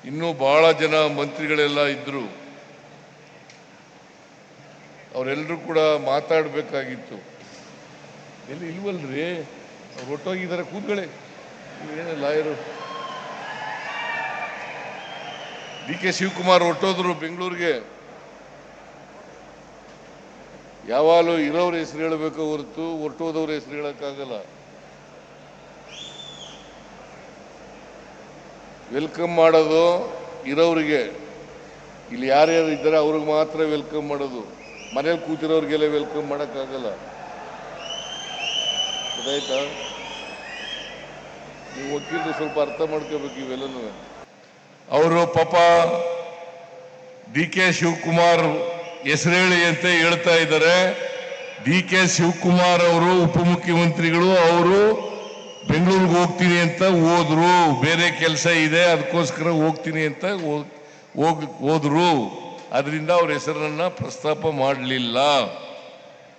ಇನ್ನೂ ಬಹಳ ಜನ ಮಂತ್ರಿಗಳೆಲ್ಲ ಇದ್ರು. ಅವರೆಲ್ಲರೂ ಕೂಡ ಮಾತಾಡಬೇಕಾಗಿತ್ತು. ಎಲ್ಲಿ ಇಲ್ವಲ್ರಿ, ಅವ್ರು ಹೊಟ್ಟೋಗಿದ್ದಾರೆ. ಕೂತ್ಕೊಳ್ಳಿ, ನೀವೇನ ಲಾಯರು. ಡಿ ಕೆ ಶಿವಕುಮಾರ್ ಹೊಟ್ಟೋದ್ರು ಬೆಂಗಳೂರಿಗೆ. ಯಾವಾಗಲೂ ಇರೋರ ಹೆಸರು ಹೇಳಬೇಕು ಹೊರತು ಹೊರಟೋದವ್ರ ಹೆಸರು ಹೇಳಕ್ಕಾಗಲ್ಲ. ವೆಲ್ಕಮ್ ಮಾಡೋದು ಇರೋರಿಗೆ, ಇಲ್ಲಿ ಯಾರ್ಯಾರು ಇದ್ದಾರೆ ಅವ್ರಿಗೆ ಮಾತ್ರ ವೆಲ್ಕಮ್ ಮಾಡೋದು. ಮನೇಲಿ ಕೂತಿರೋರಿಗೆಲ್ಲ ವೆಲ್ಕಮ್ ಮಾಡೋಕ್ಕಾಗಲ್ಲ. ಗೊತ್ತಾಯ್ತಾ? ನೀವು ವಕೀಲರು ಸ್ವಲ್ಪ ಅರ್ಥ ಮಾಡ್ಕೋಬೇಕು ಇವೆಲ್ಲನೂ. ಅವರು ಪಾಪ ಡಿ ಕೆ ಶಿವಕುಮಾರ್ ಹೆಸರು ಹೇಳಿ ಅಂತ ಹೇಳ್ತಾ ಇದ್ದಾರೆ. ಡಿ ಕೆ ಶಿವಕುಮಾರ್ ಅವರು ಉಪಮುಖ್ಯಮಂತ್ರಿಗಳು, ಅವರು ಬೆಂಗಳೂರಿಗೆ ಹೋಗ್ತೀನಿ ಅಂತ ಹೋದ್ರು. ಬೇರೆ ಕೆಲಸ ಇದೆ ಅದಕ್ಕೋಸ್ಕರ ಹೋಗ್ತೀನಿ ಅಂತ ಹೋದ್ರು. ಅದರಿಂದ ಅವ್ರ ಹೆಸರನ್ನ ಪ್ರಸ್ತಾಪ ಮಾಡಲಿಲ್ಲ.